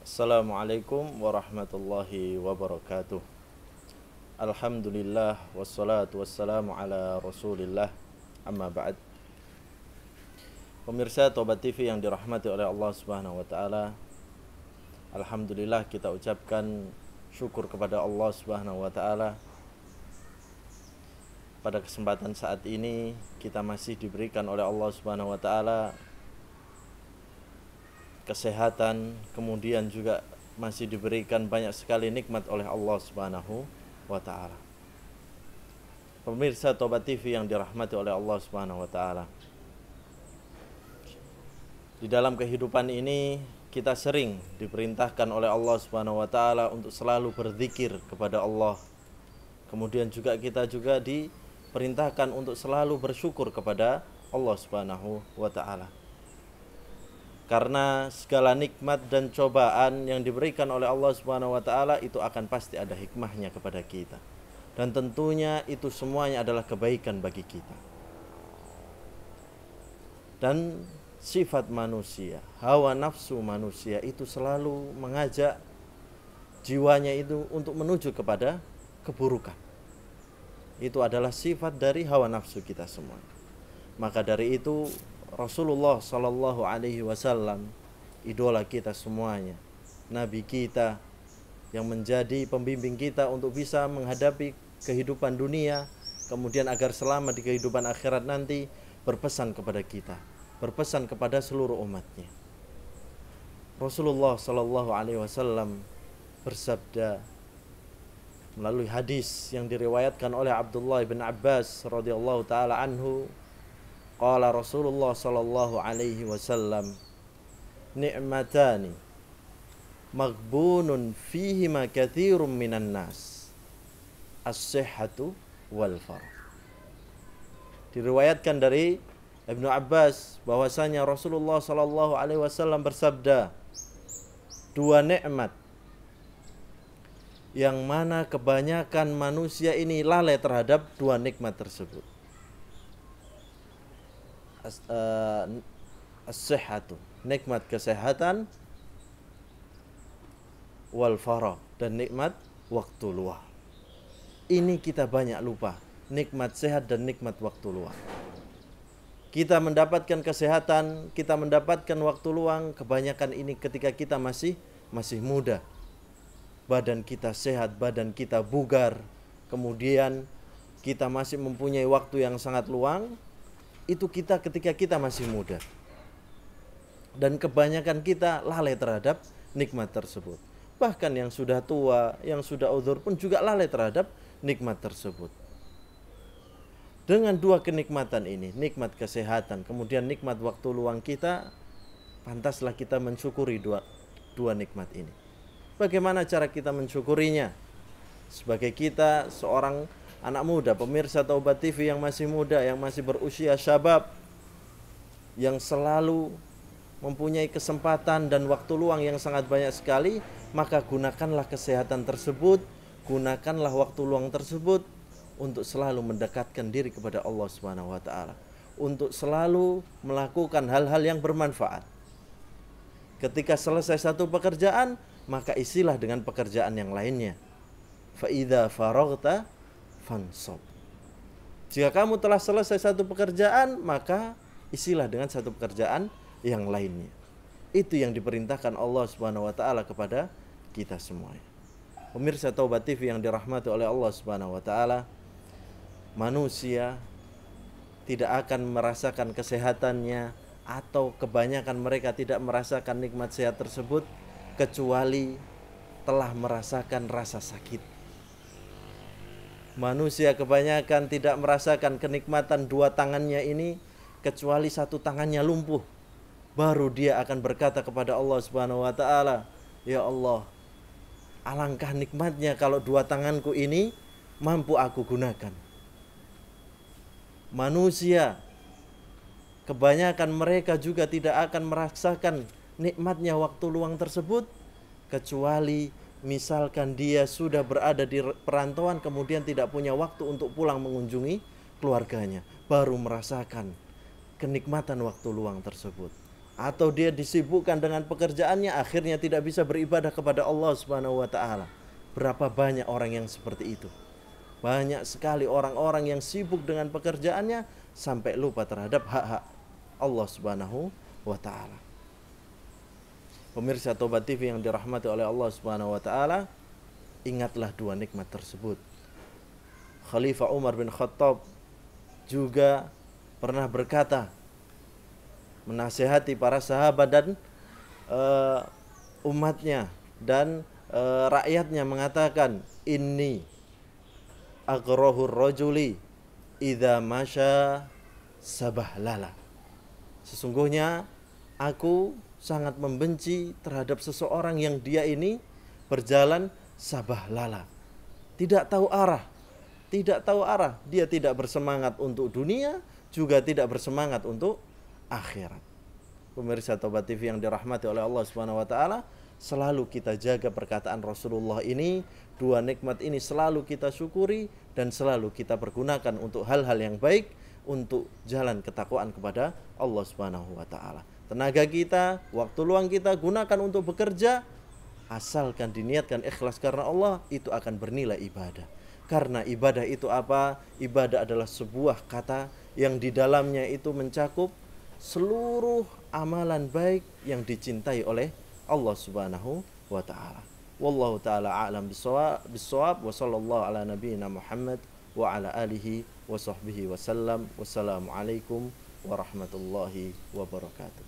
Assalamualaikum warahmatullahi wabarakatuh. Alhamdulillah wassalatu wassalamu ala Rasulillah. Amma ba'd. Pemirsa Tobat TV yang dirahmati oleh Allah Subhanahu wa taala. Alhamdulillah kita ucapkan syukur kepada Allah Subhanahu wa taala. Pada kesempatan saat ini kita masih diberikan oleh Allah Subhanahu wa taala kesehatan, kemudian juga masih diberikan banyak sekali nikmat oleh Allah Subhanahu wa taala. Pemirsa Tobat TV yang dirahmati oleh Allah Subhanahu wa taala. Di dalam kehidupan ini kita sering diperintahkan oleh Allah Subhanahu wa taala untuk selalu berzikir kepada Allah. Kemudian juga kita juga diperintahkan untuk selalu bersyukur kepada Allah Subhanahu wa taala. Karena segala nikmat dan cobaan yang diberikan oleh Allah Subhanahu wa taala itu akan pasti ada hikmahnya kepada kita. Dan tentunya itu semuanya adalah kebaikan bagi kita. Dan sifat manusia, hawa nafsu manusia itu selalu mengajak jiwanya itu untuk menuju kepada keburukan. Itu adalah sifat dari hawa nafsu kita semua. Maka dari itu Rasulullah Sallallahu Alaihi Wasallam, idola kita semuanya, Nabi kita yang menjadi pembimbing kita untuk bisa menghadapi kehidupan dunia, kemudian agar selamat di kehidupan akhirat nanti, berpesan kepada kita, berpesan kepada seluruh umatnya. Rasulullah Sallallahu Alaihi Wasallam bersabda melalui hadis yang diriwayatkan oleh Abdullah bin Abbas radhiyallahu taala anhu. Qala Rasulullah sallallahu alaihi wasallam, ni'matani maghbunun fihima katsirun minan nas, as-sihhatu wal farah. Diriwayatkan dari Ibnu Abbas bahwasanya Rasulullah sallallahu alaihi wasallam bersabda, dua nikmat yang mana kebanyakan manusia ini lalai terhadap dua nikmat tersebut. As-sihhatu, nikmat kesehatan, wal farah, dan nikmat waktu luang. Ini kita banyak lupa, nikmat sehat dan nikmat waktu luang. Kita mendapatkan kesehatan, kita mendapatkan waktu luang, kebanyakan ini ketika kita masih muda. Badan kita sehat, badan kita bugar, kemudian kita masih mempunyai waktu yang sangat luang. Itu kita ketika kita masih muda. Dan kebanyakan kita lalai terhadap nikmat tersebut. Bahkan yang sudah tua, yang sudah uzur pun juga lalai terhadap nikmat tersebut. Dengan dua kenikmatan ini, nikmat kesehatan, kemudian nikmat waktu luang kita, pantaslah kita mensyukuri dua nikmat ini. Bagaimana cara kita mensyukurinya? Sebagai kita seorang anak muda, pemirsa Tobat TV yang masih muda, yang masih berusia syabab, yang selalu mempunyai kesempatan dan waktu luang yang sangat banyak sekali, maka gunakanlah kesehatan tersebut, gunakanlah waktu luang tersebut untuk selalu mendekatkan diri kepada Allah Subhanahu wa taala, untuk selalu melakukan hal-hal yang bermanfaat. Ketika selesai satu pekerjaan, maka isilah dengan pekerjaan yang lainnya. Fa idza faraghta fansab. Jika kamu telah selesai satu pekerjaan, maka isilah dengan satu pekerjaan yang lainnya. Itu yang diperintahkan Allah Subhanahu wa taala kepada kita semuanya. Pemirsa Tobat TV yang dirahmati oleh Allah Subhanahu wa taala, manusia tidak akan merasakan kesehatannya atau kebanyakan mereka tidak merasakan nikmat sehat tersebut kecuali telah merasakan rasa sakit. Manusia kebanyakan tidak merasakan kenikmatan dua tangannya ini kecuali satu tangannya lumpuh. Baru dia akan berkata kepada Allah Subhanahu wa taala, "Ya Allah, alangkah nikmatnya kalau dua tanganku ini mampu aku gunakan." Manusia kebanyakan mereka juga tidak akan merasakan nikmatnya waktu luang tersebut kecuali misalkan dia sudah berada di perantauan kemudian tidak punya waktu untuk pulang mengunjungi keluarganya, baru merasakan kenikmatan waktu luang tersebut. atau dia disibukkan dengan pekerjaannya, akhirnya tidak bisa beribadah kepada Allah Subhanahu wa taala. Berapa banyak orang yang seperti itu? Banyak sekali orang-orang yang sibuk dengan pekerjaannya sampai lupa terhadap hak-hak Allah Subhanahu wa taala. Pemirsa Tobat TV yang dirahmati oleh Allah Subhanahu wa taala, ingatlah dua nikmat tersebut. Khalifah Umar bin Khattab juga pernah berkata, menasihati para sahabat dan umatnya dan rakyatnya, mengatakan, inni aghrohur rajuli idza masya sabahlala. Sesungguhnya aku sangat membenci terhadap seseorang yang dia ini berjalan sabahlala, tidak tahu arah. Tidak tahu arah, dia tidak bersemangat untuk dunia, juga tidak bersemangat untuk akhirat. Pemirsa Tobat TV yang dirahmati oleh Allah Subhanahu wa taala, selalu kita jaga perkataan Rasulullah ini, dua nikmat ini selalu kita syukuri dan selalu kita pergunakan untuk hal-hal yang baik, untuk jalan ketakwaan kepada Allah Subhanahu wa taala. Tenaga kita, waktu luang kita gunakan untuk bekerja, asalkan diniatkan ikhlas karena Allah, itu akan bernilai ibadah. Karena ibadah itu apa? Ibadah adalah sebuah kata yang di dalamnya itu mencakup seluruh amalan baik yang dicintai oleh Allah Subhanahu wa taala. Wallahu taala a'lam bissawab wa sallallahu ala nabiyyina Muhammad wa ala alihi wa sahbihi wasallam. Wassalamualaikum warahmatullahi wabarakatuh.